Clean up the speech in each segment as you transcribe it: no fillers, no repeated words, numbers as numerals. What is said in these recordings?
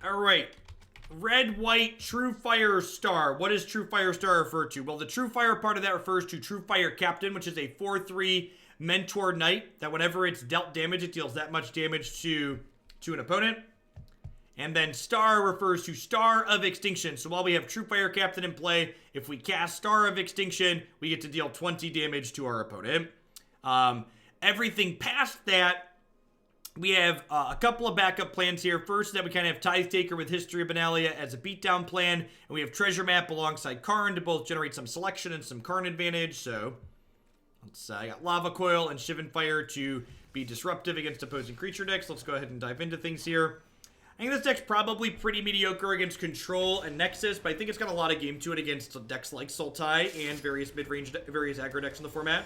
All right. Red, white, Truefire Star. What does Truefire Star refer to? Well, the Truefire part of that refers to Truefire Captain, which is a 4/3 Mentor Knight that whenever it's dealt damage, it deals that much damage to an opponent. And then Star refers to Star of Extinction. So while we have Truefire Captain in play, if we cast Star of Extinction, we get to deal 20 damage to our opponent. Everything past that, we have a couple of backup plans here. First, that we kind of have Tithe Taker with History of Benalia as a beatdown plan. And we have Treasure Map alongside Karn to both generate some selection and some Karn advantage. So, I got Lava Coil and Shivan Fire to be disruptive against opposing creature decks. Let's go ahead and dive into things here. I think this deck's probably pretty mediocre against Control and Nexus, but I think it's got a lot of game to it against decks like Sultai and various mid-range, various aggro decks in the format.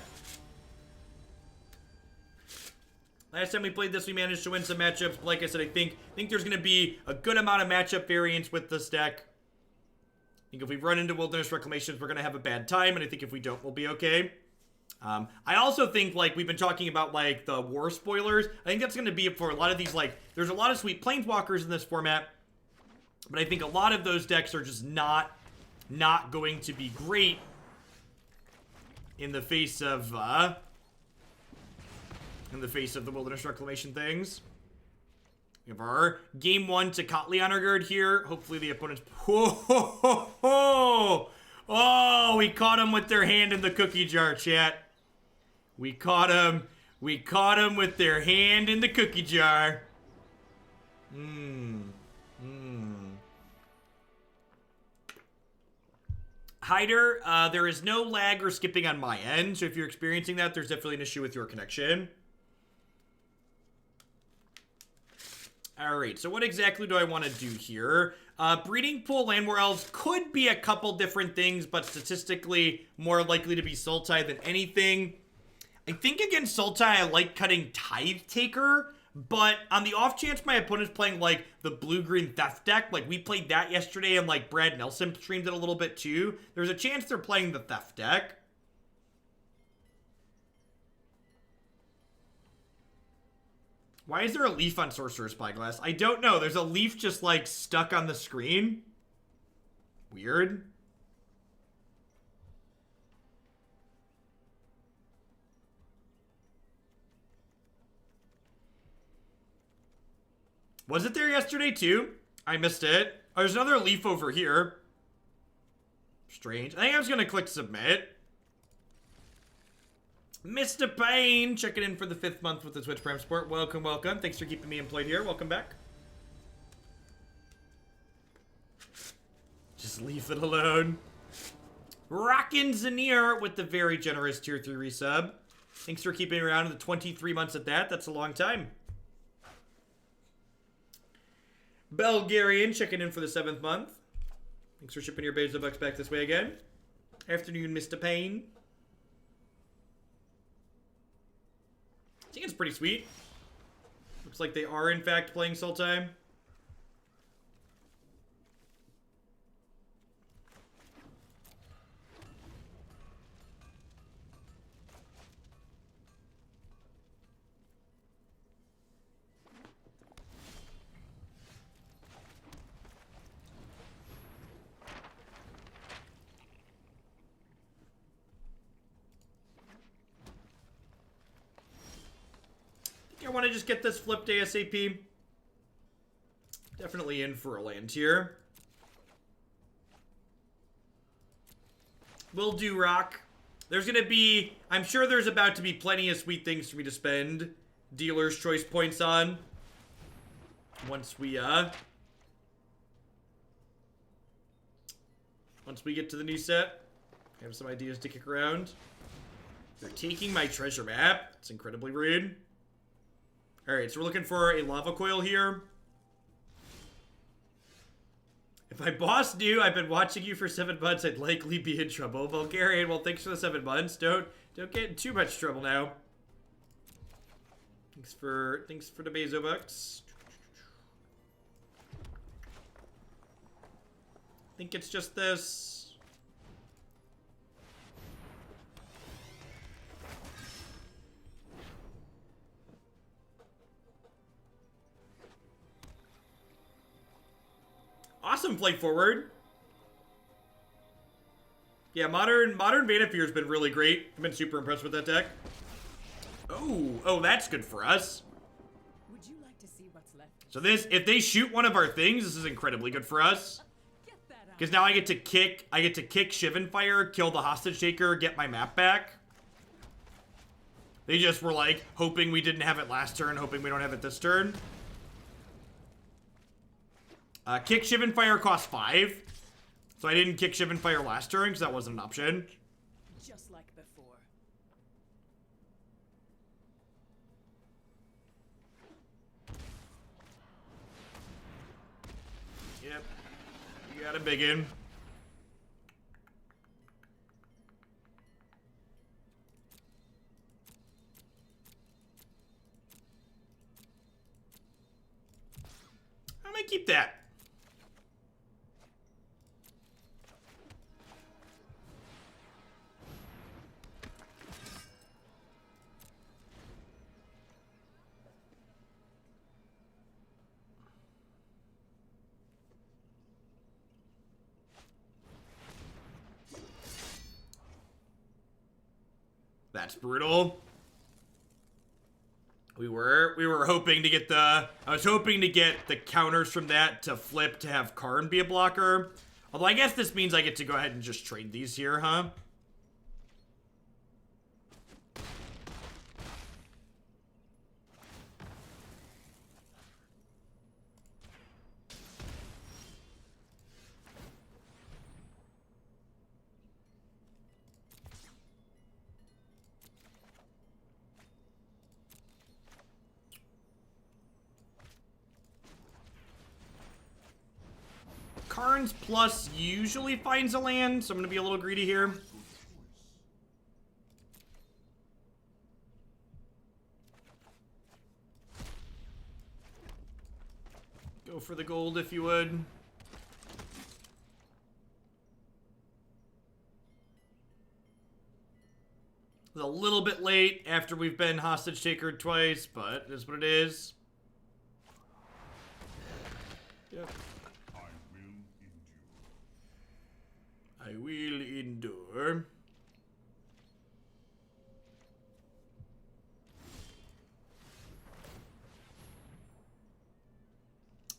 Last time we played this, we managed to win some matchups. But like I said, I think there's going to be a good amount of matchup variance with this deck. I think if we run into Wilderness Reclamations, we're going to have a bad time. And I think if we don't, we'll be okay. I also think, like, we've been talking about, like, the War Spoilers. I think that's going to be for a lot of these, like, there's a lot of sweet Planeswalkers in this format. But I think a lot of those decks are just not going to be great in the face of, the Wilderness Reclamation things. We have our Game 1 Tocatli Honor Guard here. Hopefully the opponent's... Oh, we caught him with their hand in the cookie jar, chat. We caught him with their hand in the cookie jar. Hider, there is no lag or skipping on my end, so if you're experiencing that, there's definitely an issue with your connection. Alright, so what exactly do I want to do here? Breeding Pool Land War Elves could be a couple different things, but statistically more likely to be Sultai than anything. I think against Sultai, I like cutting Tithe Taker, but on the off chance my opponent's playing, like, the blue-green Theft deck, like, we played that yesterday, and, like, Brad Nelson streamed it a little bit, too. There's a chance they're playing the Theft deck. Why is there a leaf on Sorcerous Spyglass? I don't know. There's a leaf just, like, stuck on the screen. Weird. Was it there yesterday, too? I missed it. Oh, there's another leaf over here. Strange. I think I was going to click submit. Mr. Payne, checking in for the 5th month with the Twitch Prime support. Welcome, welcome. Thanks for keeping me employed here. Welcome back. Just leave it alone. Rockin' Zanir with the very generous tier 3 resub. Thanks for keeping around in the 23 months at that. That's a long time. Belgarian checking in for the 7th month. Thanks for shipping your Bezo Bucks back this way again. Afternoon, Mr. Payne. I think it's pretty sweet. Looks like they are, in fact, playing Sultai. I want to just get this flipped ASAP. Definitely in for a land here. We'll do rock. There's going to be... I'm sure there's about to be plenty of sweet things for me to spend dealer's choice points on. Once we get to the new set. I have some ideas to kick around. They're taking my treasure map. It's incredibly rude. Alright, so we're looking for a Lava Coil here. If my boss knew I've been watching you for 7 months, I'd likely be in trouble. Bulgarian, well, thanks for the 7 months. Don't get in too much trouble now. Thanks for the Bezo Bucks. I think it's just this. awesome, Flight Forward. Yeah, modern Vanafear has been really great. I've been super impressed with that deck. Oh, that's good for us. Would you like to see what's left? So this, if they shoot one of our things, this is incredibly good for us. Because now I get to kick Shivan Fire, kill the Hostage Taker, get my map back. They just were like, hoping we didn't have it last turn, hoping we don't have it this turn. Kick Shivan Fire costs 5. So I didn't kick Shivan Fire last turn, because that wasn't an option. Just like before. Yep. You got a biggin. I'm gonna keep that. That's brutal. We were hoping to get I was hoping to get the counters from that to flip to have Karn be a blocker. Although I guess this means I get to go ahead and just trade these here, huh? Karn's plus usually finds a land, so I'm going to be a little greedy here. Go for the gold if you would. It's a little bit late after we've been hostage taker twice, but it is what it is. Yep. I will endure.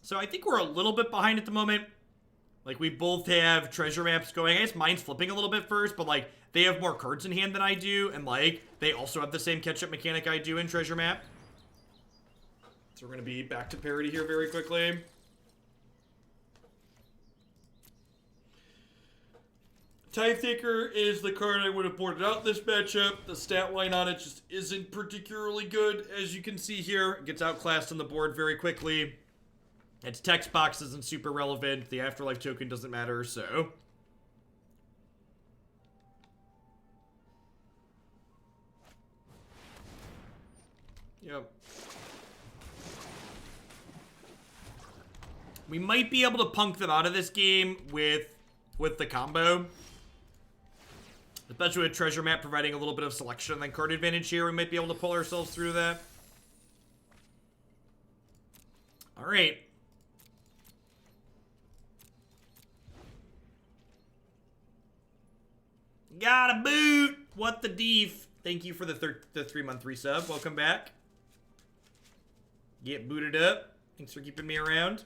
So I think we're a little bit behind at the moment. Like, we both have treasure maps going. I guess mine's flipping a little bit first, but, like, they have more cards in hand than I do, and, like, they also have the same catch-up mechanic I do in treasure map. So we're going to be back to parity here very quickly. Tithe Taker is the card I would have boarded out this matchup. The stat line on it just isn't particularly good. As you can see here, it gets outclassed on the board very quickly. Its text box isn't super relevant. The Afterlife token doesn't matter, so... Yep. We might be able to punk them out of this game with the combo. Especially with treasure map providing a little bit of selection and then card advantage here. We might be able to pull ourselves through that. Alright. Got a boot! What the deef? Thank you for the 3-month resub. Welcome back. Get booted up. Thanks for keeping me around.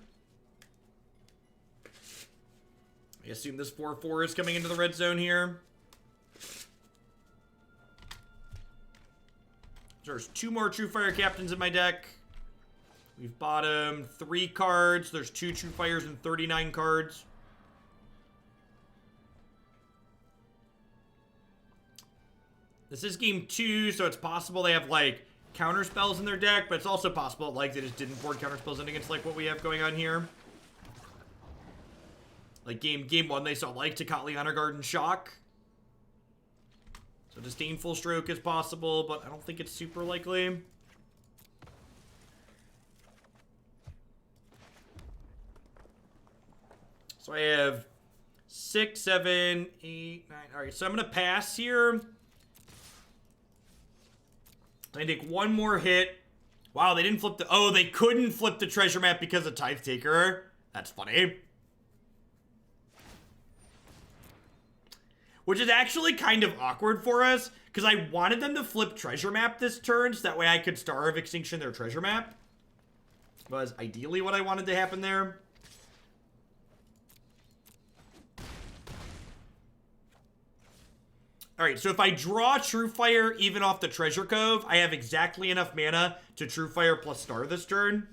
I assume this 4-4 is coming into the red zone here. There's 2 more Truefire Captains in my deck. We've bottomed 3 cards. There's 2 Truefires and 39 cards. This is game 2, so it's possible they have, like, counter spells in their deck, but it's also possible, like, they just didn't board counter spells in against, like, what we have going on here. Like, game 1, they saw, like, Tocatli, Honor Guard, and Shock. So Disdainful Stroke is possible, but I don't think it's super likely. So I have 6, 7, 8, 9. All right, so I'm going to pass here. I take 1 more hit. Wow, they didn't flip the... Oh, they couldn't flip the treasure map because of Tithe Taker. That's funny. which is actually kind of awkward for us, because I wanted them to flip treasure map this turn, so that way I could Star of Extinction their treasure map. Was ideally what I wanted to happen there. Alright, so if I draw Truefire even off the Treasure Cove, I have exactly enough mana to Truefire plus Star this turn.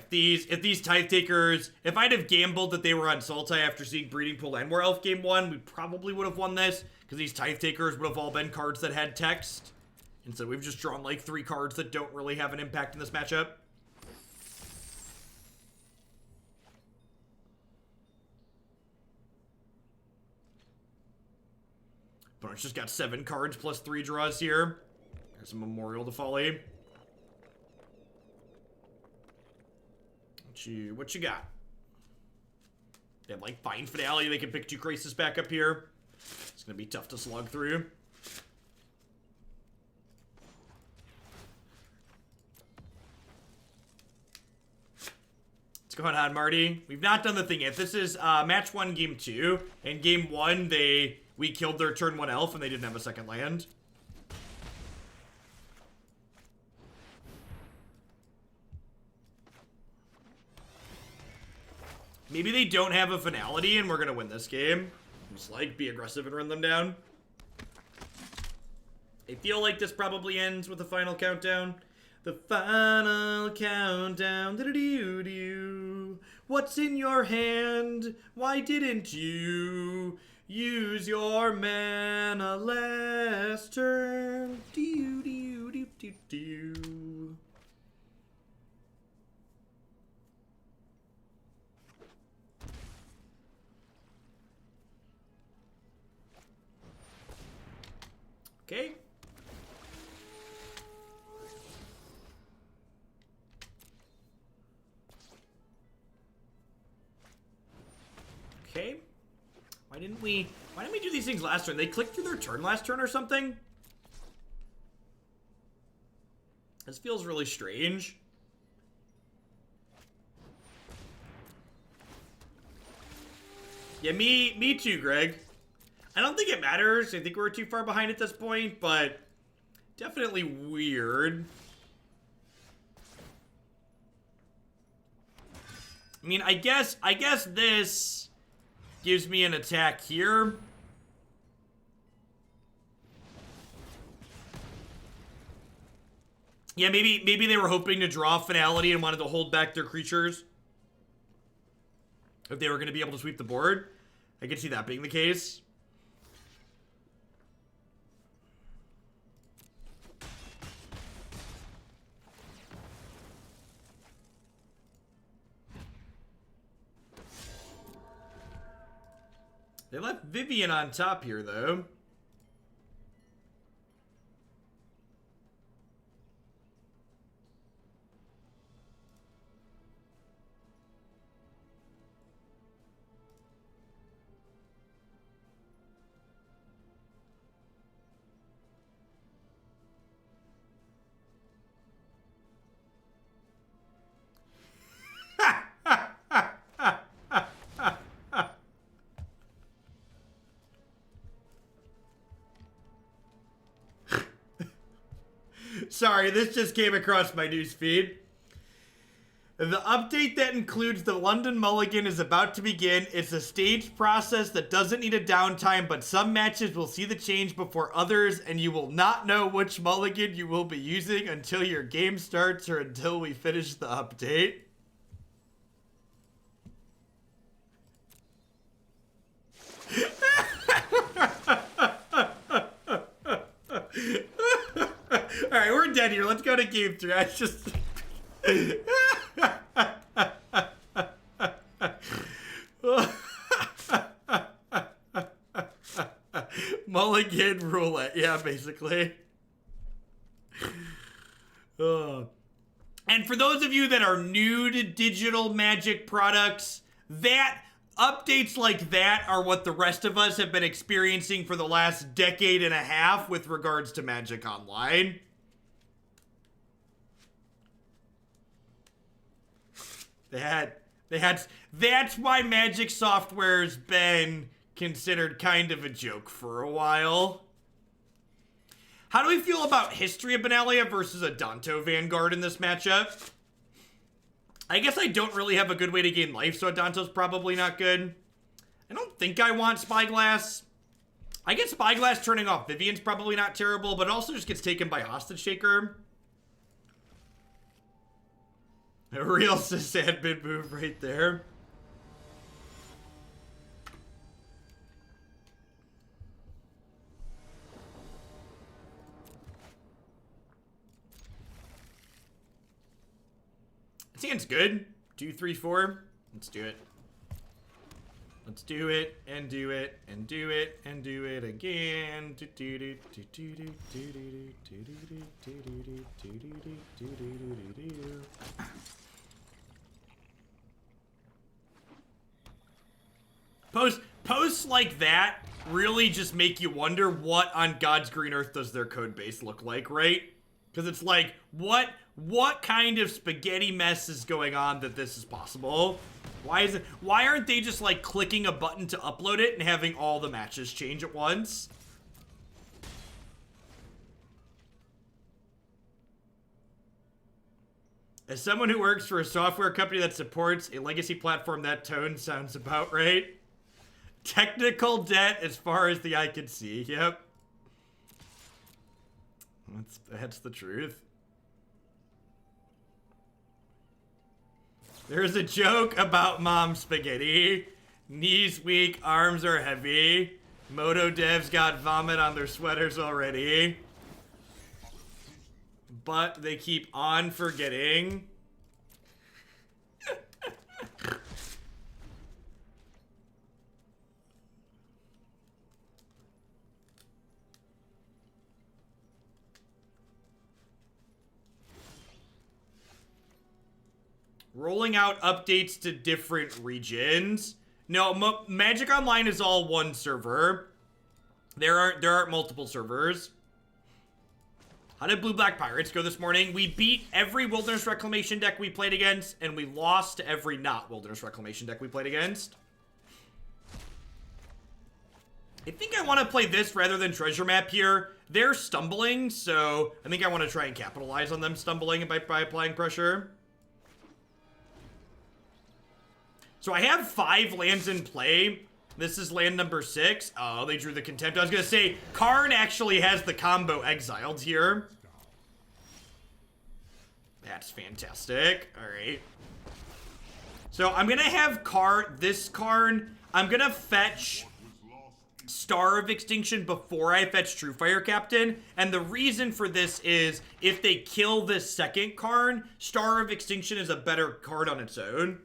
If these Tithe Takers, if I'd have gambled that they were on Sultai after seeing Breeding Pool and War Elf game 1, we probably would have won this, because these Tithe Takers would have all been cards that had text. And so we've just drawn like 3 cards that don't really have an impact in this matchup. Opponent's just got 7 cards plus 3 draws here. There's a Memorial to Folly. What you got? They have like Fine Finale. They can pick 2 Crisis back up here. It's gonna be tough to slog through. What's going on, Marty? We've not done the thing yet. This is match 1, game 2. In game 1, we killed their turn 1 elf and they didn't have a second land. Maybe they don't have a finality and we're gonna win this game. Just like be aggressive and run them down. I feel like this probably ends with the final countdown. The final countdown. Do-do-do-do. What's in your hand? Why didn't you use your mana last turn? Do-do-do-do-do. Okay. Okay. Why didn't we do these things last turn? They clicked through their turn last turn or something? This feels really strange. Yeah, me too, Greg. I don't think it matters. I think we're too far behind at this point, but definitely weird. I mean, I guess this gives me an attack here. Yeah, maybe they were hoping to draw finality and wanted to hold back their creatures. If they were going to be able to sweep the board. I could see that being the case. They left Vivian on top here, though. Sorry, this just came across my news feed. The update that includes the London Mulligan is about to begin. It's a staged process that doesn't need a downtime, but some matches will see the change before others, and you will not know which Mulligan you will be using until your game starts or until we finish the update. Alright, we're dead here. Let's go to game 3. I just... Mulligan roulette. Yeah, basically. of you that are new to digital Magic products, that updates like that are what the rest of us have been experiencing for the last decade and a half with regards to Magic Online. That's why Magic software's been considered kind of a joke for a while. How do we feel about History of Benalia versus Adanto Vanguard in this matchup? I guess I don't really have a good way to gain life, so Adanto's probably not good. I don't think I want Spyglass. I get Spyglass turning off Vivian's probably not terrible, but it also just gets taken by Hostage Taker. A real sad mid move right there. This hand's good. 2, 3, 4. Let's do it. Let's do it and do it and do it and do it again. Posts like that really just make you wonder what on God's green earth does their code base look like, right? Because it's like, what kind of spaghetti mess is going on that this is possible? Why aren't they just like clicking a button to upload it and having all the matches change at once? As someone who works for a software company that supports a legacy platform, that tone sounds about right. Technical debt as far as the eye can see. Yep. That's the truth. There's a joke about mom spaghetti. Knees weak, arms are heavy. Moto devs got vomit on their sweaters already. But they keep on forgetting. Rolling out updates to different regions. No, Magic Online is all one server. There aren't multiple servers. How did Blue Black Pirates go this morning? We beat every Wilderness Reclamation deck we played against, and we lost to every not Wilderness Reclamation deck we played against. I think I want to play this rather than Treasure Map here. They're stumbling, so I think I want to try and capitalize on them stumbling by applying pressure. So I have 5 lands in play. This is land number 6. Oh, they drew the Contempt. I was going to say, Karn actually has the combo exiled here. That's fantastic. All right. So I'm going to have this Karn. I'm going to fetch Star of Extinction before I fetch Truefire Captain. And the reason for this is if they kill this second Karn, Star of Extinction is a better card on its own.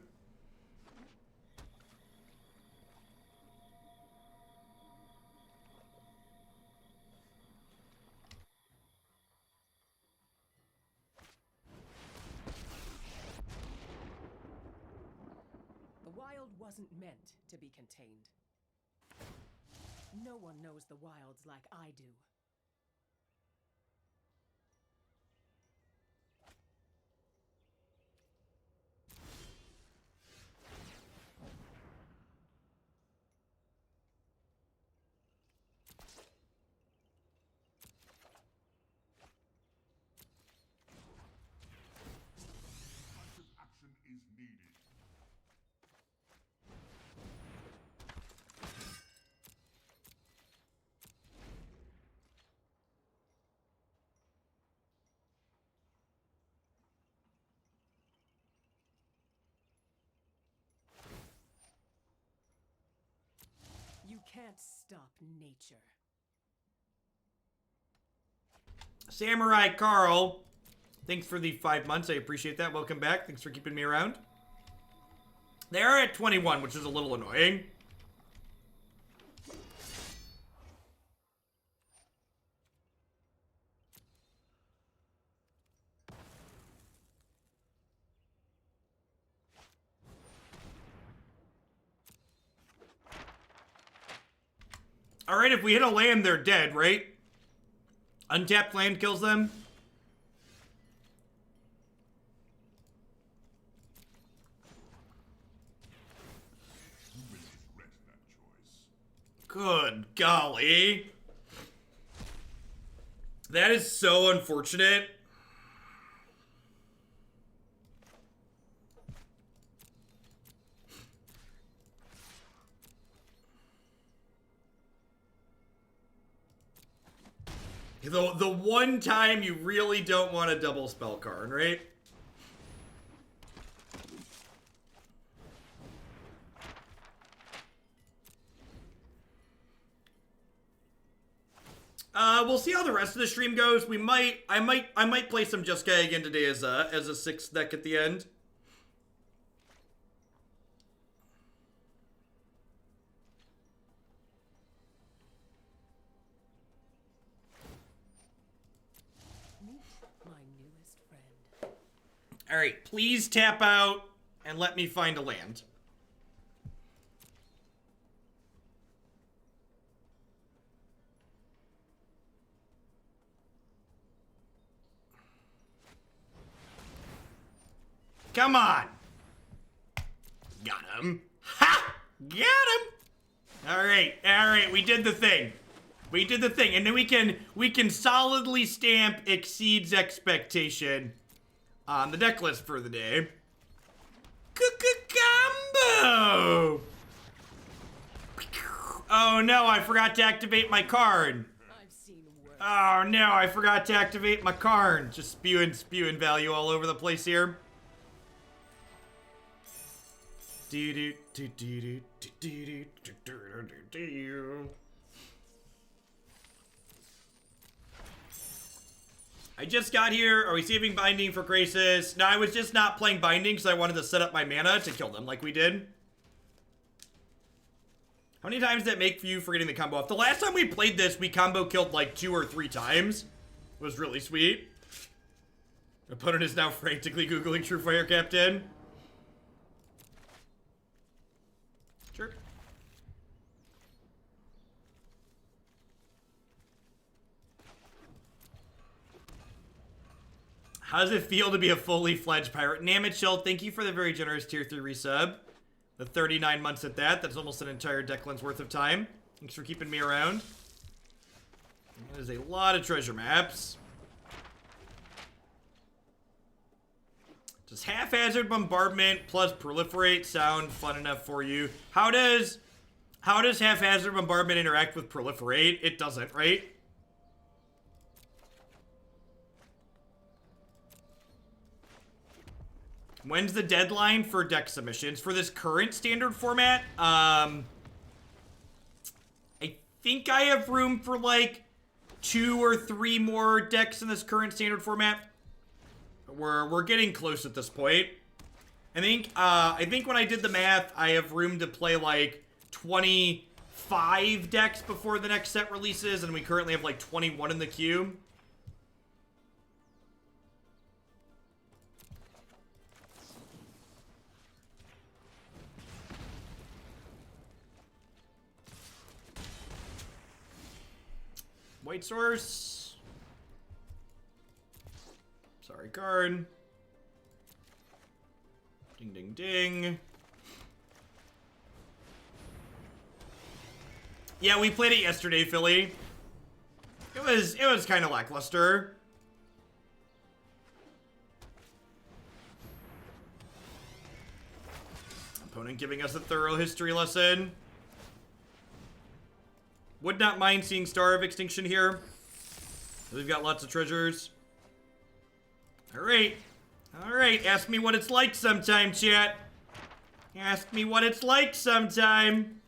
Wasn't meant to be contained. No one knows the wilds like I do. You can't stop nature. Samurai Carl, thanks for the 5 months. I appreciate that. Welcome back. Thanks for keeping me around. They are at 21, which is a little annoying. Alright, if we hit a land, they're dead, right? Untapped land kills them. Good golly. That is so unfortunate. The one time you really don't want to double spell Karn, right? We'll see how the rest of the stream goes. I might play some Jeskai again today as a sixth deck at the end. My newest friend. All right, please tap out and let me find a land. Come on. Got him. Ha! Got him. All right, we did the thing. We did the thing, and then we can solidly stamp exceeds expectation on the deck list for the day. Combo! Oh no, I forgot to activate my Karn. I've seen worse. Oh no, I forgot to activate my Karn. Just spewing value all over the place here. I just got here. Are we saving Binding for Crisis? No, I was just not playing Binding because I wanted to set up my mana to kill them like we did. How many times did that make for you forgetting the combo off? The last time we played this, we combo killed like 2 or 3 times. It was really sweet. Opponent is now frantically Googling Truefire Captain. Sure. How does it feel to be a fully fledged pirate? Namitchill, thank you for the very generous tier 3 resub. The 39 months at that. That's almost an entire Declan's worth of time. Thanks for keeping me around. That is a lot of treasure maps. Does haphazard bombardment plus proliferate sound fun enough for you? How does haphazard bombardment interact with proliferate? It doesn't, right? When's the deadline for deck submissions for this current standard format? I think I have room for like 2 or 3 more decks in this current standard format. We're getting close at this point. I think when I did the math, I have room to play like 25 decks before the next set releases, and we currently have like 21 in the queue. White source. Sorry, Karn. Ding, ding, ding. Yeah, we played it yesterday, Philly. It was kind of lackluster. Opponent giving us a thorough history lesson. Would not mind seeing Star of Extinction here. We've got lots of treasures. Alright. Alright, ask me what it's like sometime, chat. Ask me what it's like sometime.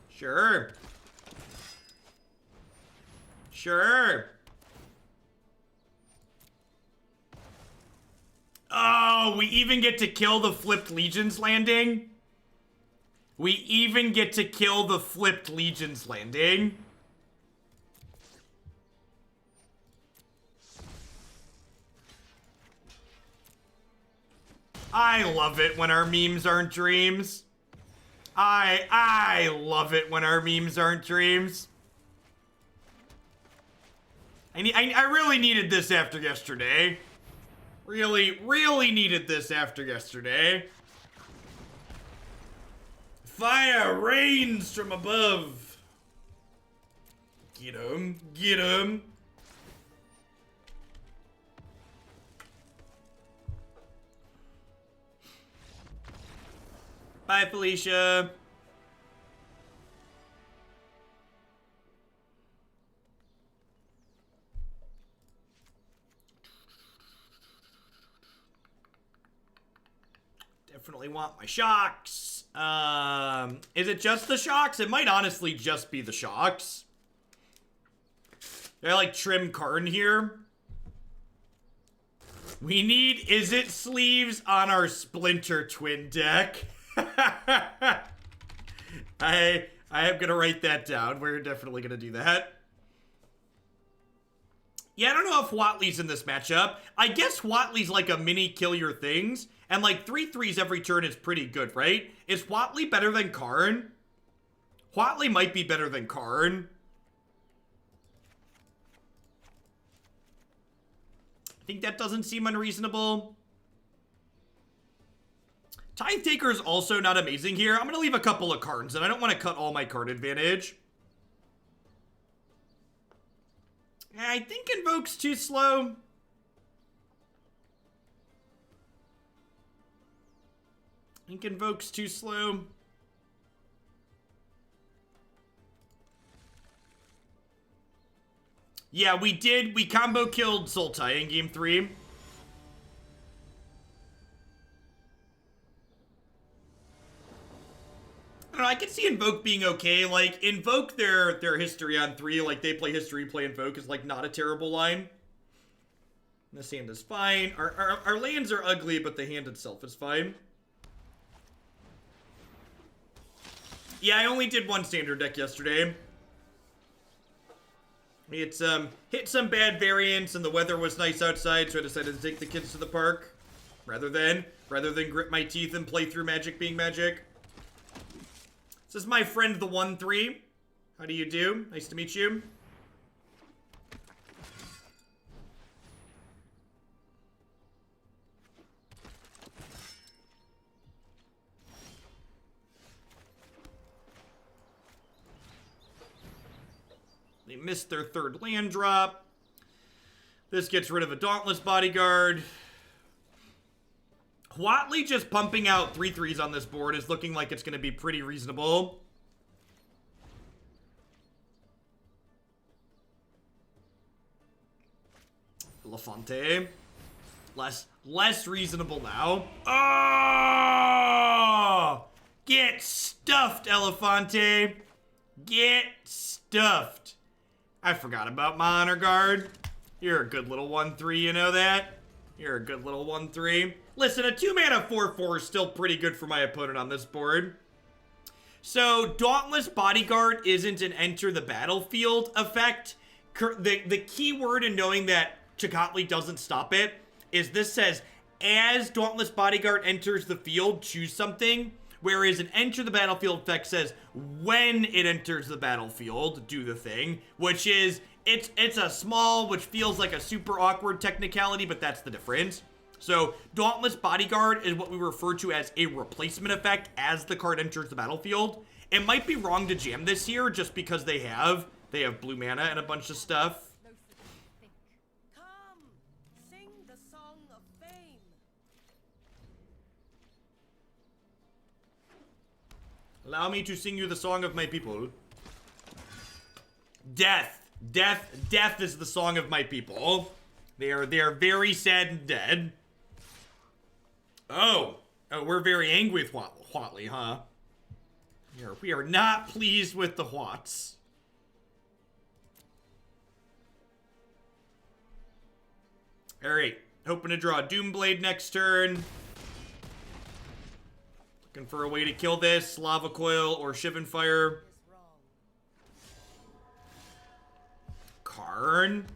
Sure. Sure. Oh, we even get to kill the flipped Legions landing? We even get to kill the flipped Legions landing? I love it when our memes aren't dreams. I love it when our memes aren't dreams. I really needed this after yesterday. Really needed this after yesterday. Fire rains from above. Get him. Get him. Bye, Felicia. Definitely want my shocks. Is it just the shocks? It might honestly just be the shocks. I like trim Karn here. We need Is It sleeves on our Splinter Twin deck. I am gonna write that down. We're definitely gonna do that. Yeah, I don't know if Huatli's in this matchup. I guess Huatli's like a mini kill your things. And like 3/3s every turn is pretty good, right? Is Huatli better than Karn? Huatli might be better than Karn. I think that doesn't seem unreasonable. Tithe Taker is also not amazing here. I'm going to leave a couple of Karns, and I don't want to cut all my card advantage. I think Invoke's too slow. I think Invoke's too slow. Yeah, we combo killed Sultai in game 3. I don't know, I can see Invoke being okay. Like, Invoke their history on 3, like, they play history, play Invoke is, like, not a terrible line. This hand is fine. Our lands are ugly, but the hand itself is fine. Yeah, I only did one standard deck yesterday. It's, hit some bad variants, and the weather was nice outside, so I decided to take the kids to the park. Rather than grit my teeth and play through Magic being Magic. This is my friend, the 1-3. How do you do? Nice to meet you. They missed their third land drop. This gets rid of a Dauntless Bodyguard. Huatli just pumping out 3/3s on this board is looking like it's going to be pretty reasonable. Elefante. Less reasonable now. Oh! Get stuffed, Elefante. Get stuffed. I forgot about my honor guard. You're a good little 1-3, you know that? You're a good little 1-3. Listen, a 2-mana 4/4 is still pretty good for my opponent on this board. So, Dauntless Bodyguard isn't an enter the battlefield effect. The key word in knowing that Tocatli doesn't stop it is this says, as Dauntless Bodyguard enters the field, choose something. Whereas an enter the battlefield effect says, when it enters the battlefield, do the thing. Which is, it's a small, which feels like a super awkward technicality, but that's the difference. So, Dauntless Bodyguard is what we refer to as a replacement effect as the card enters the battlefield. It might be wrong to jam this here just because they have blue mana and a bunch of stuff. Come, sing the song of fame. Allow me to sing you the song of my people. Death. Death is the song of my people. They are very sad and dead. Oh, we're very angry with Huatli, huh? We are not pleased with the Huats. Alright, hoping to draw Doomblade next turn. Looking for a way to kill this. Lava Coil or Shivan Fire. Karn.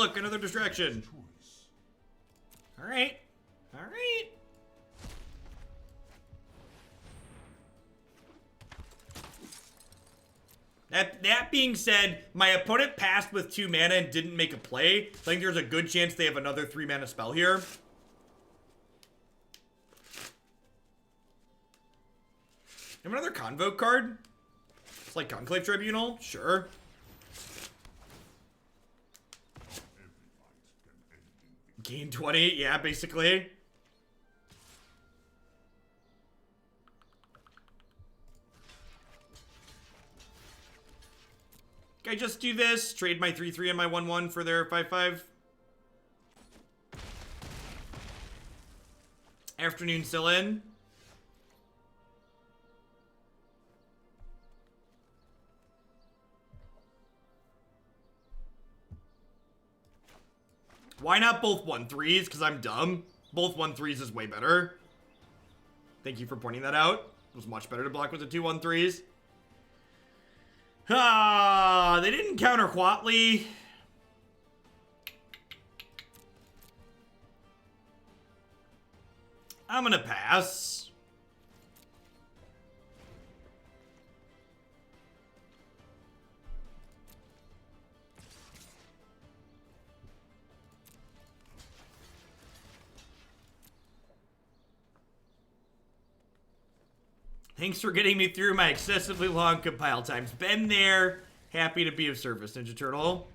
look, another distraction. Alright. Alright. That being said, my opponent passed with 2 mana and didn't make a play. I think there's a good chance they have another 3 mana spell here. Have another Convoke card? It's like Conclave Tribunal? Sure. Gain 20? Yeah, basically. Can I just do this? Trade my 3/3 and my 1/1 for their 5/5? Afternoon still in. Why not both 1/3s? Because I'm dumb. Both 1/3s is way better. Thank you for pointing that out. It was much better to block with the 2 1/3s. Ah, they didn't counter Huatli. I'm gonna pass. Thanks for getting me through my excessively long compile times. Been there. Happy to be of service, Ninja Turtle.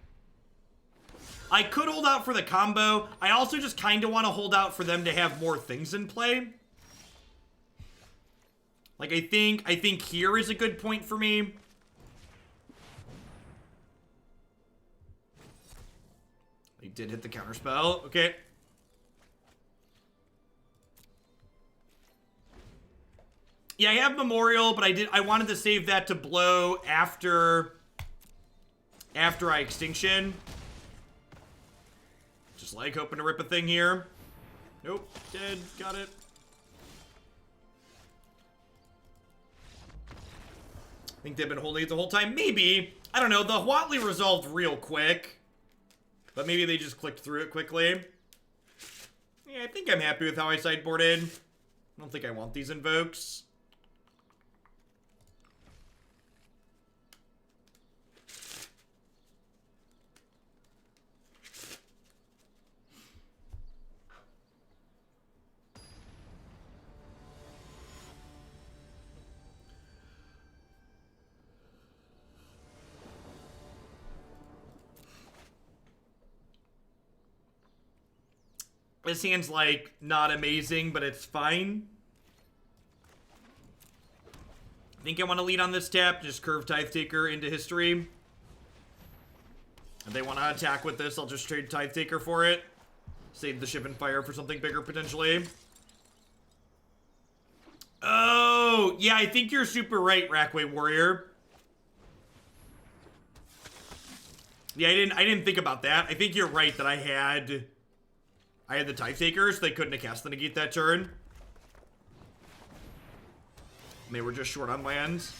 I could hold out for the combo. I also just kind of want to hold out for them to have more things in play. Like, I think here is a good point for me. They did hit the counterspell. Okay. Yeah, I have Memorial, but I wanted to save that to blow after I Extinction. Just like hoping to rip a thing here. Nope, dead, got it. I think they've been holding it the whole time. Maybe. I don't know, the Huatli resolved real quick. But maybe they just clicked through it quickly. Yeah, I think I'm happy with how I sideboarded. I don't think I want these invokes. This hand's, like, not amazing, but it's fine. I think I want to lead on this tap. Just curve Tithe Taker into history. If they want to attack with this, I'll just trade Tithe Taker for it. Save the Shivan Fire for something bigger, potentially. Oh, yeah, I think you're super right, Rackway Warrior. Yeah, I didn't think about that. I think you're right that I had the Tithe Taker, so they couldn't have cast the negate that turn. And they were just short on lands.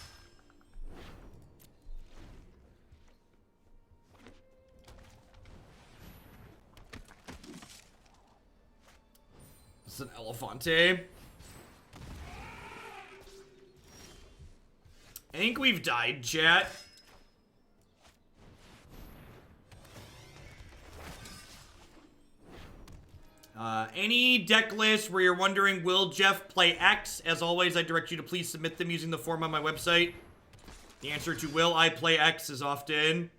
This is an Elefante. I think we've died, chat. Any deck list where you're wondering, will Jeff play X? As always, I direct you to please submit them using the form on my website. The answer to will I play X is often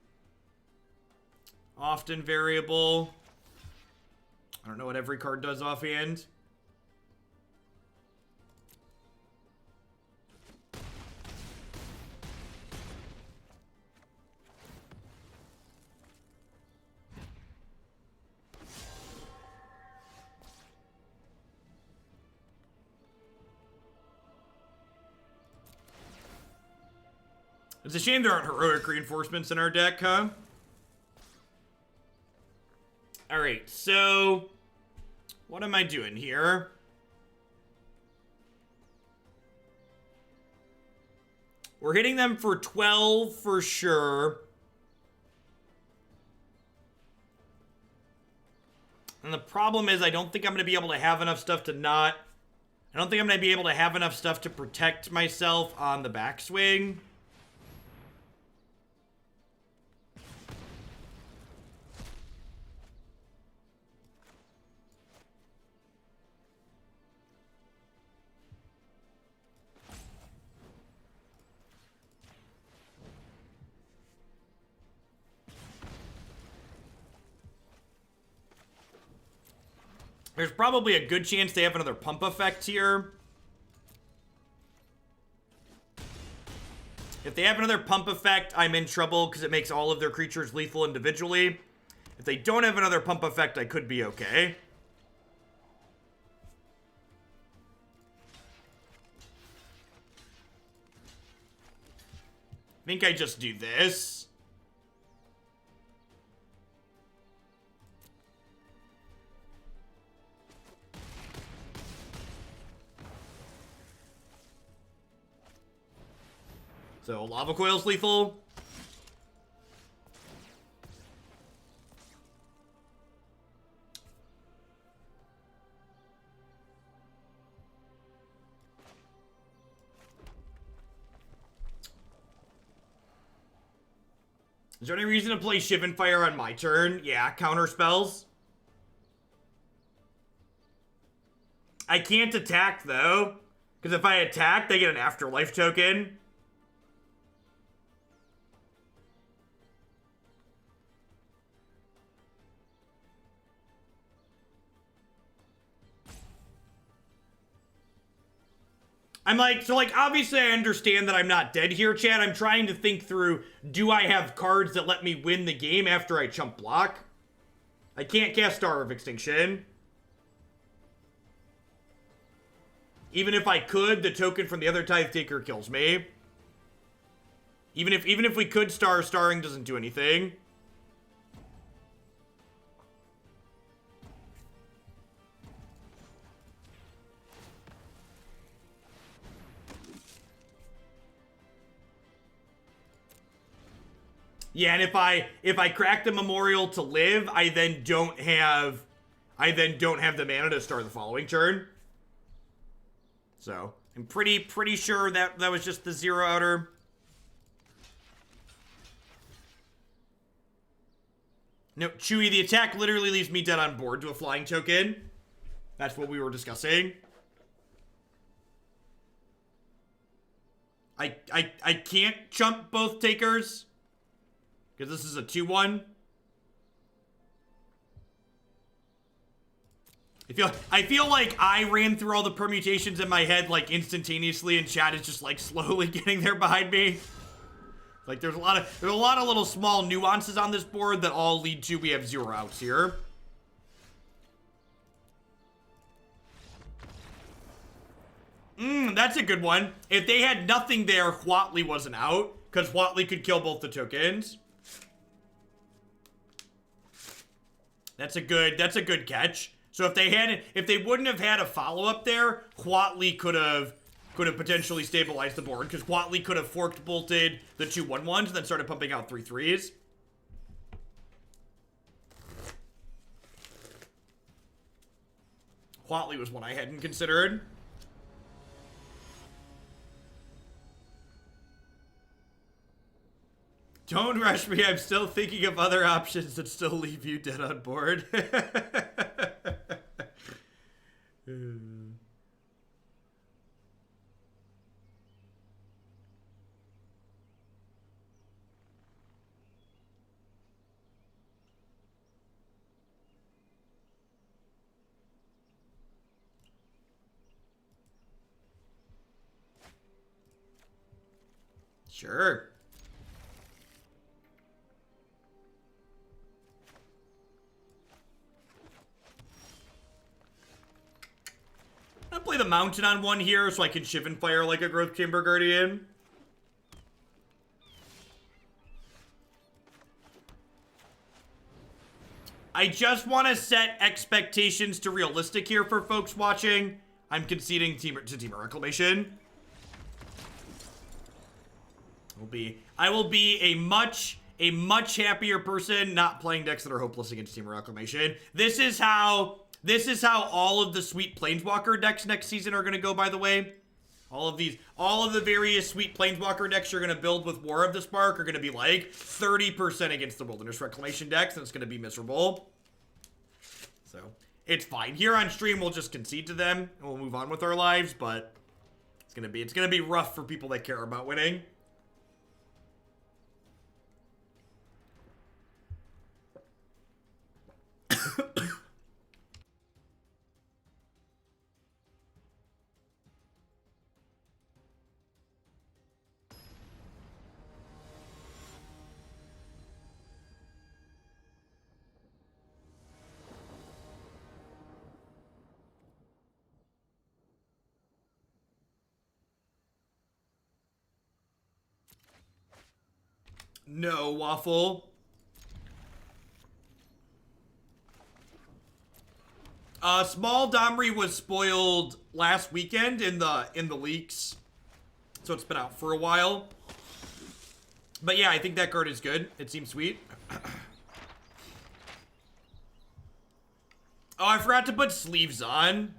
variable. I don't know what every card does offhand. It's a shame there aren't heroic reinforcements in our deck, huh? Alright, so what am I doing here? We're hitting them for 12 for sure. And the problem is I don't think I'm going to be able to have enough stuff to not... I don't think I'm going to be able to have enough stuff to protect myself on the backswing. There's probably a good chance they have another pump effect here. If they have another pump effect, I'm in trouble because it makes all of their creatures lethal individually. If they don't have another pump effect, I could be okay. I think I just do this. So, Lava Coil's lethal. Is there any reason to play Shivan Fire on my turn? Yeah, counter spells. I can't attack, though. Because if I attack, they get an afterlife token. I'm like, so like, obviously I understand that I'm not dead here, chat. I'm trying to think through, do I have cards that let me win the game after I chump block? I can't cast Star of Extinction. Even if I could, the token from the other Tithe Taker kills me. Even if we could starring doesn't do anything. Yeah, and if I crack the Memorial to live, I then don't have the mana to start the following turn. So, I'm pretty sure that was just the zero outer. No, Chewy, the attack literally leaves me dead on board to a flying token. That's what we were discussing. I can't chump both takers. Because this is a 2-1. I feel like I ran through all the permutations in my head like instantaneously, and chat is just like slowly getting there behind me. Like there's a lot of little small nuances on this board that all lead to we have 0 outs here. That's a good one. If they had nothing there, Huatli wasn't out, because Huatli could kill both the tokens. That's a good catch. So if they wouldn't have had a follow-up there, Huatli could have potentially stabilized the board, because Huatli could have forked bolted the 2/1/1s and then started pumping out 3/3s. Huatli was one I hadn't considered. Don't rush me, I'm still thinking of other options that still leave you dead on board. Sure. I'll play the mountain on one here so I can Shivan Fire like a Growth Chamber Guardian. I just want to set expectations to realistic here for folks watching. I'm conceding to Temur Reclamation. I will be a much a much happier person not playing decks that are hopeless against Team Reclamation. This is how all of the sweet Planeswalker decks next season are going to go, by the way. All of the various sweet Planeswalker decks you're going to build with War of the Spark are going to be like 30% against the Wilderness Reclamation decks, and it's going to be miserable. So, it's fine. Here on stream, we'll just concede to them, and we'll move on with our lives, but it's going to be rough for people that care about winning. No, Waffle. Small Domri was spoiled last weekend in the leaks, so it's been out for a while. But yeah, I think that card is good. It seems sweet. Oh, I forgot to put sleeves on.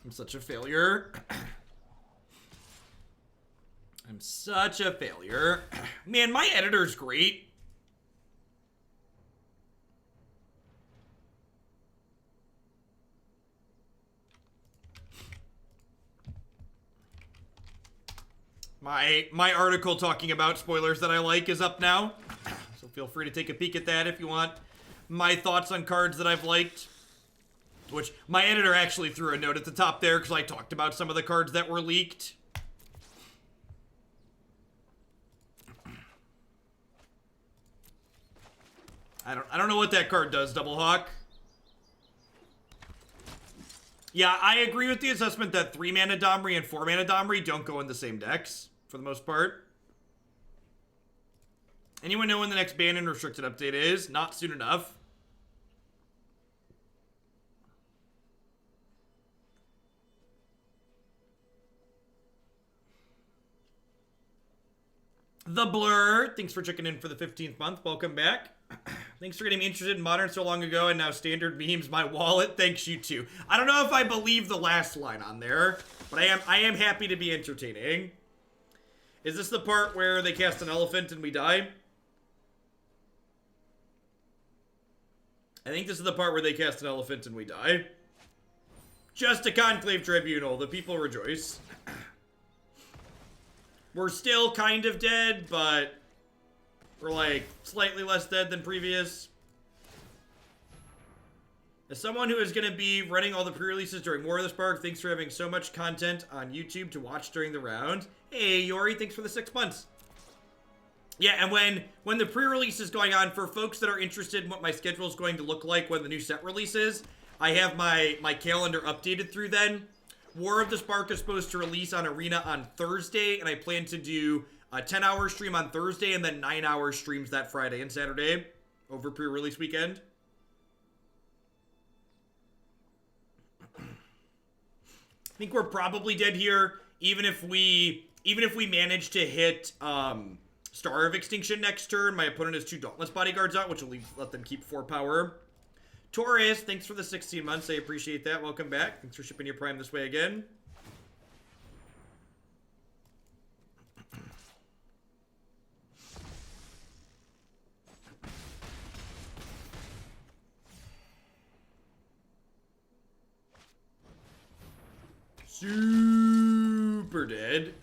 I'm such a failure. I'm such a failure. Man, my editor's great. My article talking about spoilers that I like is up now. So feel free to take a peek at that if you want my thoughts on cards that I've liked. Which, my editor actually threw a note at the top there because I talked about some of the cards that were leaked. I don't know what that card does, Double Hawk. Yeah, I agree with the assessment that 3-mana Domri and 4-mana Domri don't go in the same decks, for the most part. Anyone know when the next ban and restricted update is? Not soon enough. The Blur, thanks for checking in for the 15th month. Welcome back. Thanks for getting me interested in Modern so long ago and now standard memes, my wallet. Thanks, you too. I don't know if I believe the last line on there, but I am happy to be entertaining. Is this the part where they cast an elephant and we die? I think this is the part where they cast an elephant and we die. Just a conclave tribunal. The people rejoice. We're still kind of dead, but we're like slightly less dead than previous. As someone who is going to be running all the pre-releases during War of the Spark, thanks for having so much content on YouTube to watch during the round. Hey, Yori, thanks for the 6 months. Yeah, and when the pre-release is going on, for folks that are interested in what my schedule is going to look like when the new set releases, I have my calendar updated through then. War of the Spark is supposed to release on Arena on Thursday, and I plan to do a 10-hour stream on Thursday and then 9-hour streams that Friday and Saturday over pre-release weekend. I think we're probably dead here, even if we manage to hit Star of Extinction next turn. My opponent has 2 Dauntless Bodyguards out, which will let them keep 4 power. Taurus, thanks for the 16 months. I appreciate that. Welcome back. Thanks for shipping your Prime this way again. Super dead.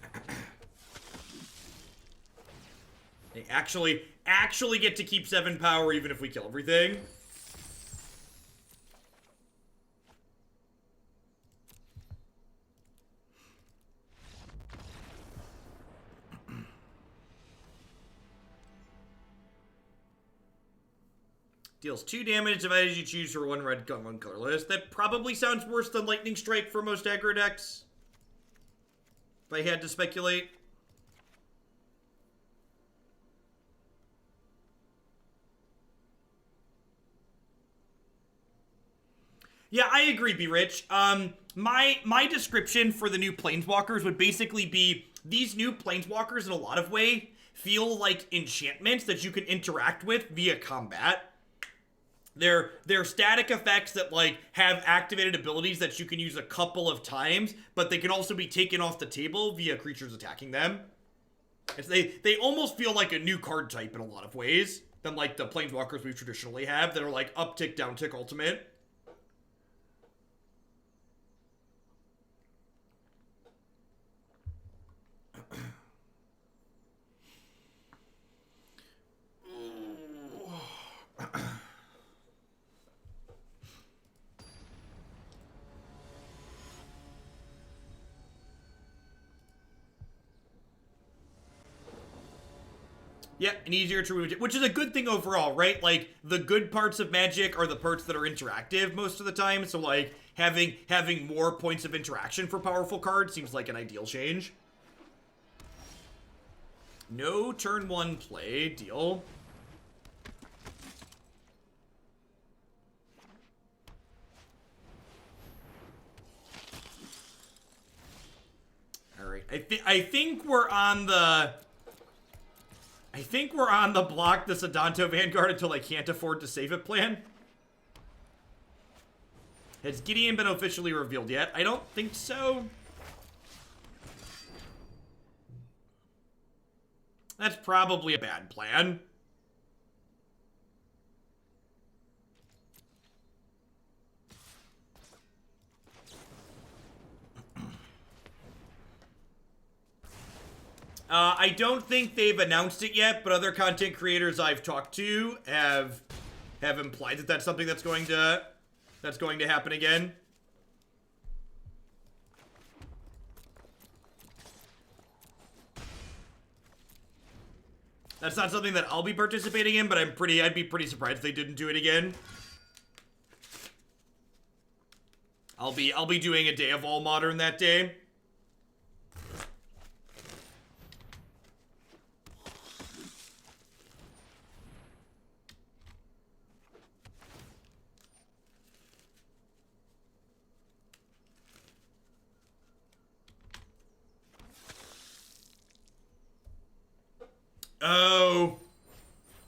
They actually get to keep 7 power even if we kill everything. Deals 2 damage divided you choose for 1 red, 1 colorless. That probably sounds worse than Lightning Strike for most aggro decks, if I had to speculate. Yeah, I agree, B-Rich. My description for the new Planeswalkers would basically be these new Planeswalkers in a lot of ways feel like enchantments that you can interact with via combat. They're static effects that, like, have activated abilities that you can use a couple of times, but they can also be taken off the table via creatures attacking them. They almost feel like a new card type in a lot of ways than, like, the planeswalkers we traditionally have that are, like, uptick, downtick, ultimate. Yeah, and easier to remove, which is a good thing overall, right? Like, the good parts of Magic are the parts that are interactive most of the time, so, like, having more points of interaction for powerful cards seems like an ideal change. No turn 1 play, deal. Alright, I think we're on the... I think we're on the block this Adanto Vanguard until I can't afford to save it plan. Has Gideon been officially revealed yet? I don't think so. That's probably a bad plan. I don't think they've announced it yet, but other content creators I've talked to have implied that that's something that's going to happen again. That's not something that I'll be participating in, but I'd be pretty surprised if they didn't do it again. I'll be doing a day of all modern that day. Oh.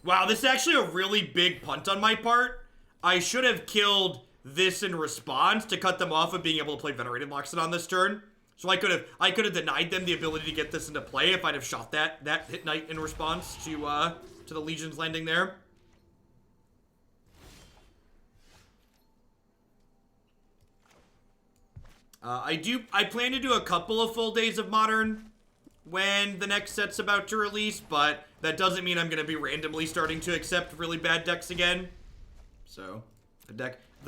Wow, this is actually a really big punt on my part. I should have killed this in response to cut them off of being able to play Venerated Loxodon on this turn. So I could have denied them the ability to get this into play if I'd have shot that hit knight in response to the Legion's landing there. I plan to do a couple of full days of Modern when the next set's about to release, but that doesn't mean I'm going to be randomly starting to accept really bad decks again. So, the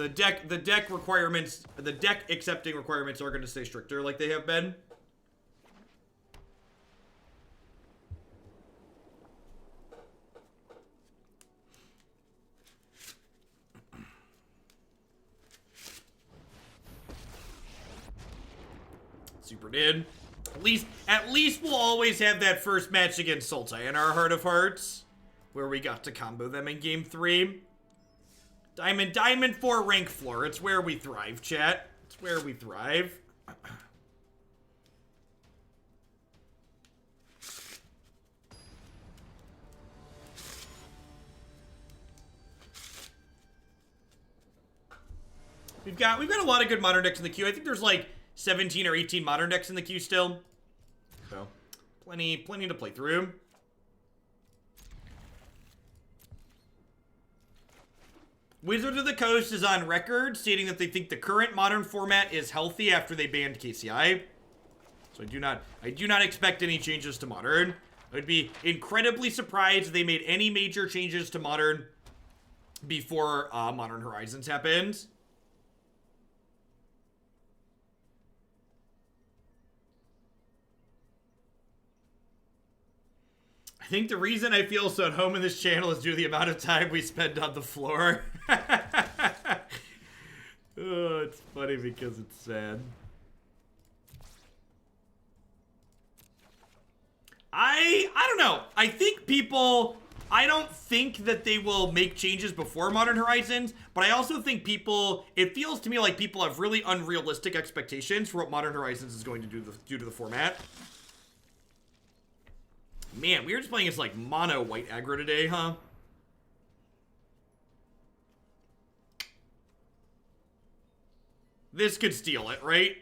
deck requirements, the deck accepting requirements are going to stay stricter like they have been. Super did. At least we'll always have that first match against Sultai in our Heart of Hearts, where we got to combo them in Game 3. Diamond 4 rank floor. It's where we thrive, chat. It's where we thrive. We've got a lot of good modern decks in the queue. I think there's like 17 or 18 modern decks in the queue still. So, plenty to play through. Wizards of the Coast is on record stating that they think the current modern format is healthy after they banned KCI. So I do not expect any changes to modern. I would be incredibly surprised if they made any major changes to modern before Modern Horizons happened. I think the reason I feel so at home in this channel is due to the amount of time we spend on the floor. Oh, it's funny because it's sad. I don't know. I don't think that they will make changes before Modern Horizons, but I also think it feels to me like people have really unrealistic expectations for what Modern Horizons is going to do to the format. Man, we were just playing as, like, mono white aggro today, huh? This could steal it, right?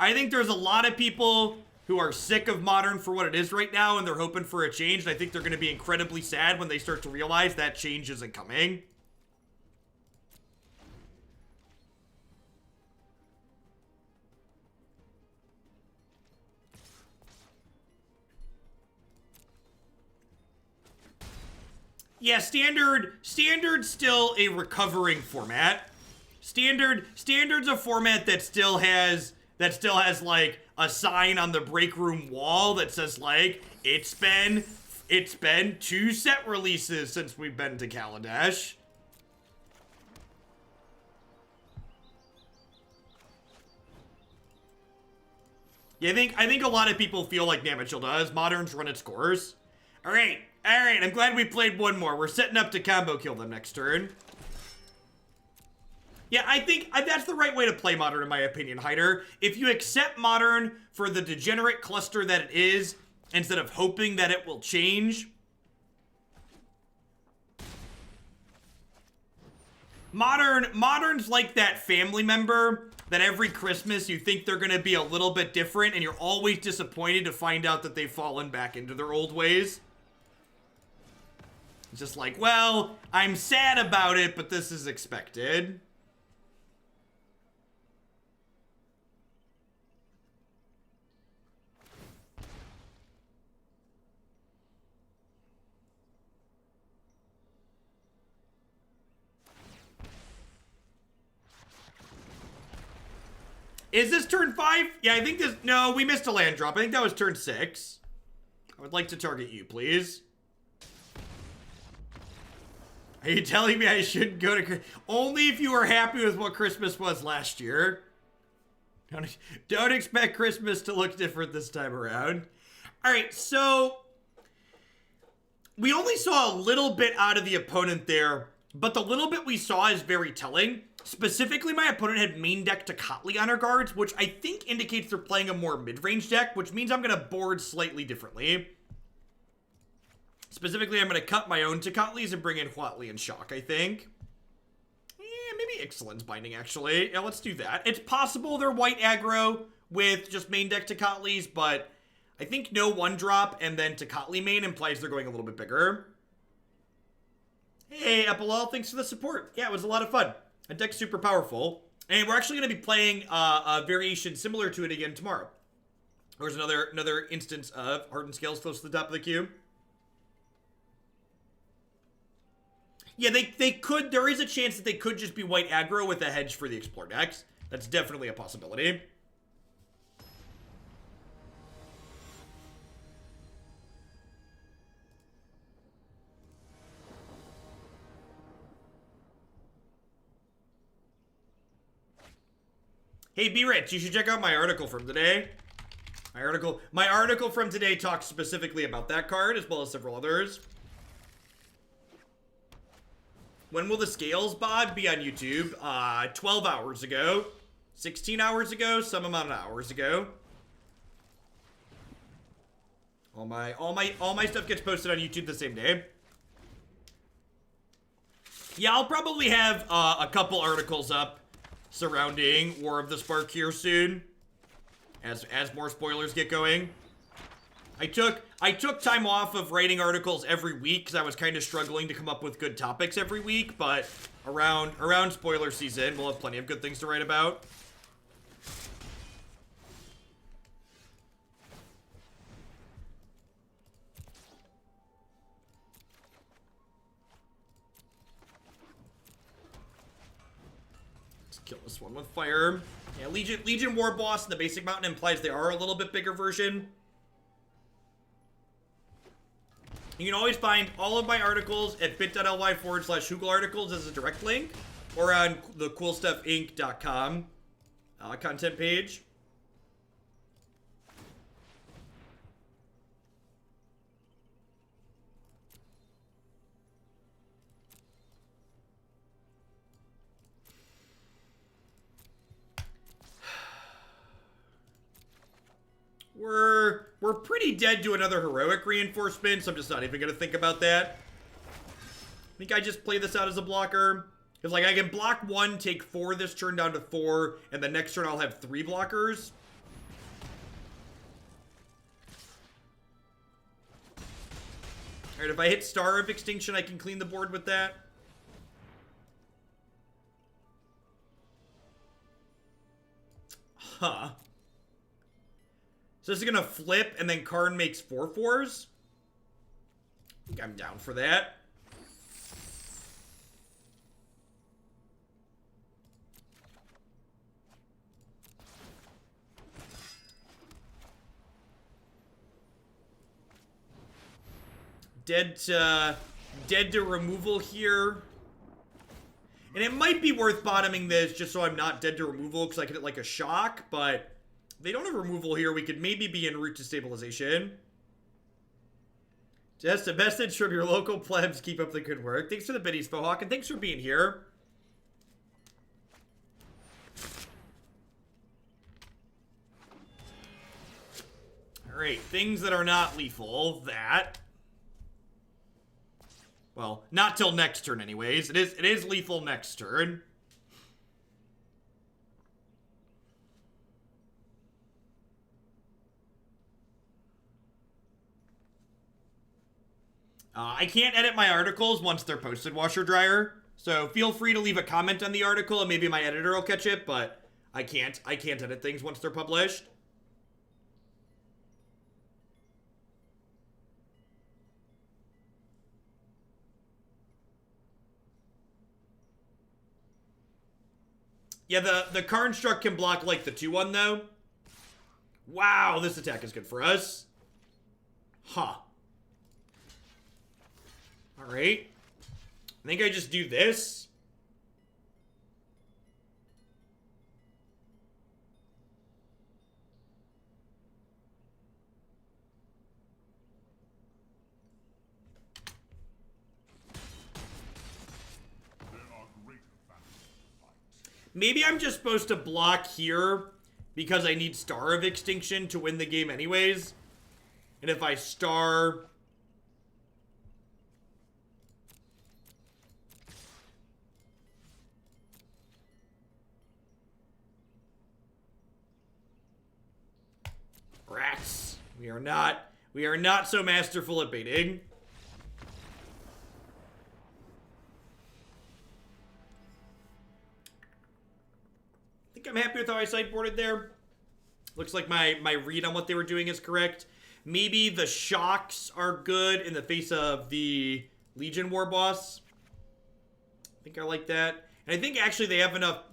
I think there's a lot of people who are sick of Modern for what it is right now, and they're hoping for a change, and I think they're going to be incredibly sad when they start to realize that change isn't coming. Yeah, Standard's still a recovering format. Standard's a format that still has like a sign on the break room wall that says like it's been 2 set releases since we've been to Kaladesh. Yeah, I think a lot of people feel like Namichel does. Modern's run its course. All right. I'm glad we played one more. We're setting up to combo kill them next turn. Yeah, I think that's the right way to play Modern, in my opinion, Hyder. If you accept Modern for the degenerate cluster that it is, instead of hoping that it will change. Modern's like that family member that every Christmas you think they're going to be a little bit different, and you're always disappointed to find out that they've fallen back into their old ways. It's just like, well, I'm sad about it, but this is expected. Is this turn 5? Yeah, I think this... No, we missed a land drop. I think that was turn 6. I would like to target you, please. Are you telling me I shouldn't go to... Only if you were happy with what Christmas was last year. Don't expect Christmas to look different this time around. All right, so... We only saw a little bit out of the opponent there, but the little bit we saw is very telling. Specifically, my opponent had main deck Tocatli on her guards, which I think indicates they're playing a more mid-range deck, which means I'm going to board slightly differently. Specifically, I'm going to cut my own Tocatlis and bring in Huatli and Shock, I think. Yeah, maybe Ixalan's binding, actually. Yeah, let's do that. It's possible they're white aggro with just main deck Tocatlis, but I think no 1-drop and then Tocatli main implies they're going a little bit bigger. Hey, Epilol, thanks for the support. Yeah, it was a lot of fun. A deck's super powerful. And we're actually going to be playing a variation similar to it again tomorrow. There's another instance of Hardened Scales close to the top of the queue. Yeah, they could. There is a chance that they could just be white aggro with a hedge for the Explore decks. That's definitely a possibility. Hey, B-Rich, you should check out my article from today. My article from today talks specifically about that card, as well as several others. When will the Scales bod be on YouTube? 12 hours ago. 16 hours ago, some amount of hours ago. All my stuff gets posted on YouTube the same day. Yeah, I'll probably have a couple articles up surrounding War of the Spark here soon, as more spoilers get going. I took time off of writing articles every week because I was kind of struggling to come up with good topics every week, but around spoiler season, we'll have plenty of good things to write about. Let's kill this one with fire. Yeah, Legion War Boss in the basic mountain implies they are a little bit bigger version. You can always find all of my articles at bit.ly/Hugel articles as a direct link, or on the coolstuffinc.com content page. we're pretty dead to another heroic reinforcement, so I'm just not even gonna think about that. I think I just play this out as a blocker. Because, like, I can block 1, take 4 this turn down to 4, and the next turn I'll have 3 blockers. Alright, if I hit Star of Extinction, I can clean the board with that. Huh. So this is gonna flip, and then Karn makes 4/4s? I think I'm down for that. Dead to removal here. And it might be worth bottoming this just so I'm not dead to removal because I could hit like a shock, but if they don't have removal here, we could maybe be en route to stabilization. Just a message from your local plebs. Keep up the good work. Thanks for the biddies, Fohawk, and thanks for being here. Alright, things that are not lethal. That. Well, not till next turn anyways. It is lethal next turn. I can't edit my articles once they're posted, washer dryer. So feel free to leave a comment on the article and maybe my editor will catch it, but I can't edit things once they're published. Yeah, the Karn Struck can block like the 2-1 though. Wow, this attack is good for us. Huh. Alright. I think I just do this. Maybe I'm just supposed to block here because I need Star of Extinction to win the game anyways. And if I star... Rats. We are not so masterful at baiting. I think I'm happy with how I sideboarded there. Looks like my read on what they were doing is correct. Maybe the shocks are good in the face of the Legion War Boss. I think I like that. And I think actually they have enough,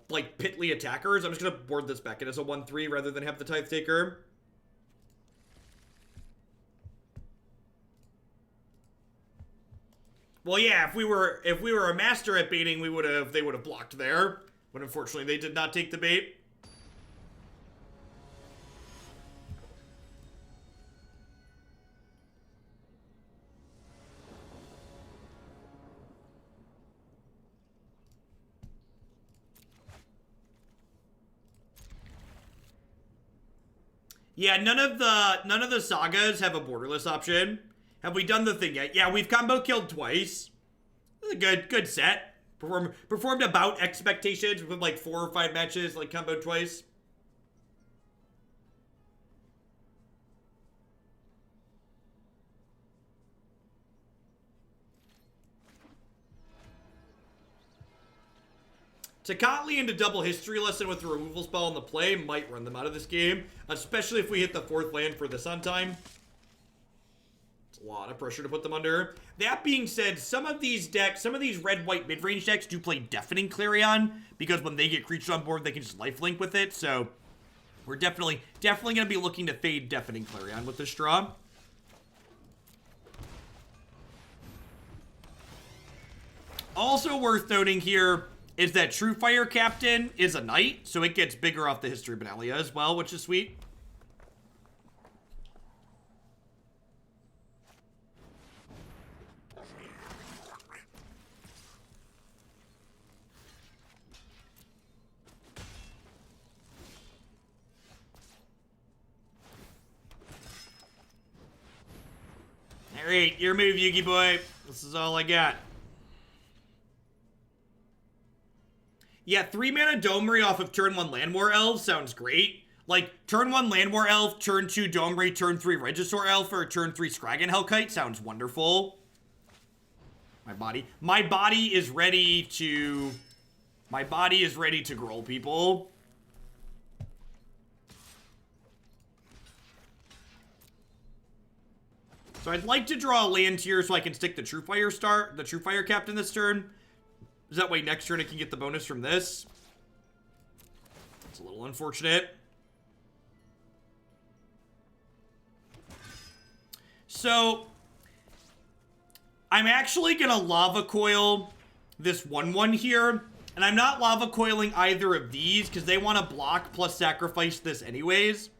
like, Pitly attackers. I'm just going to board this back in as a 1-3 rather than have the Tithe Taker. Well, yeah, if we were a master at baiting, they would have blocked there. But unfortunately, they did not take the bait. Yeah, none of the sagas have a borderless option. Have we done the thing yet? Yeah, we've combo killed twice. This is a good set. Performed about expectations with like 4 or 5 matches, like comboed twice. Tocatli into double history lesson with the removal spell on the play might run them out of this game, especially if we hit the 4th land for this on time. It's a lot of pressure to put them under. That being said, some of these red-white mid-range decks do play Deafening Clarion, because when they get creatures on board, they can just lifelink with it, so we're definitely going to be looking to fade Deafening Clarion with this draw. Also worth noting here is that Truefire Captain is a knight, so it gets bigger off the History of Benalia as well, which is sweet. Great. Your move, Yugi boy. This is all I got. Yeah, 3-mana Domri off of turn 1 Land War Elf sounds great. Like, turn 1 Land War Elf, turn 2 Domri, turn 3 Regisaur Elf, or turn 3 Scraggan Hellkite sounds wonderful. My body is ready to... My body is ready to growl people. So I'd like to draw a land here so I can stick the Truefire Captain this turn. That way next turn I can get the bonus from this. It's a little unfortunate. So, I'm actually going to Lava Coil this 1/1 here. And I'm not Lava Coiling either of these because they want to block plus sacrifice this anyways.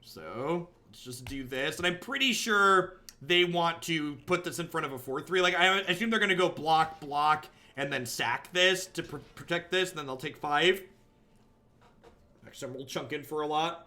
So, let's just do this. And I'm pretty sure they want to put this in front of a 4/3. Like, I assume they're going to go block, block, and then sack this to protect this, and then they'll take 5. Actually, we'll chunk in for a lot.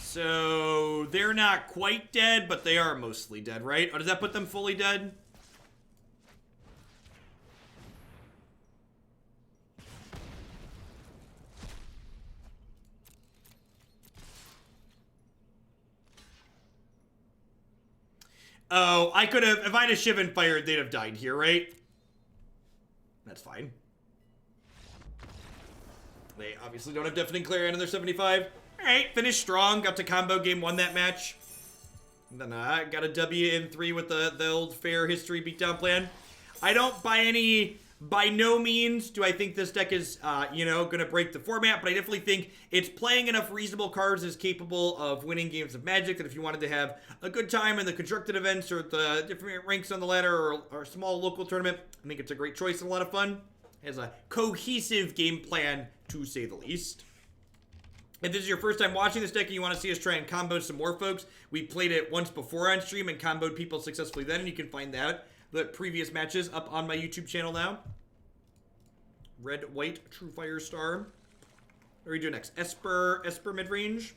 So, they're not quite dead, but they are mostly dead, right? Or does that put them fully dead? Oh, I could have, if I had a Shivan Fire, they'd have died here, right? That's fine. They obviously don't have Deafening Clarion in their 75. Alright, finished strong. Got to combo game, won that match. And then got a W in 3 with the old fair history beatdown plan. I don't by no means do I think this deck is, you know, going to break the format, but I definitely think it's playing enough reasonable cards is capable of winning games of Magic that if you wanted to have a good time in the constructed events or the different ranks on the ladder or a small local tournament, I think it's a great choice and a lot of fun. It has a cohesive game plan, to say the least. If this is your first time watching this deck and you want to see us try and combo some more, folks, we played it once before on stream and comboed people successfully then, and you can find that, the previous matches, up on my YouTube channel now. Red, white, Truefire Star. What are we doing next? Esper mid-range.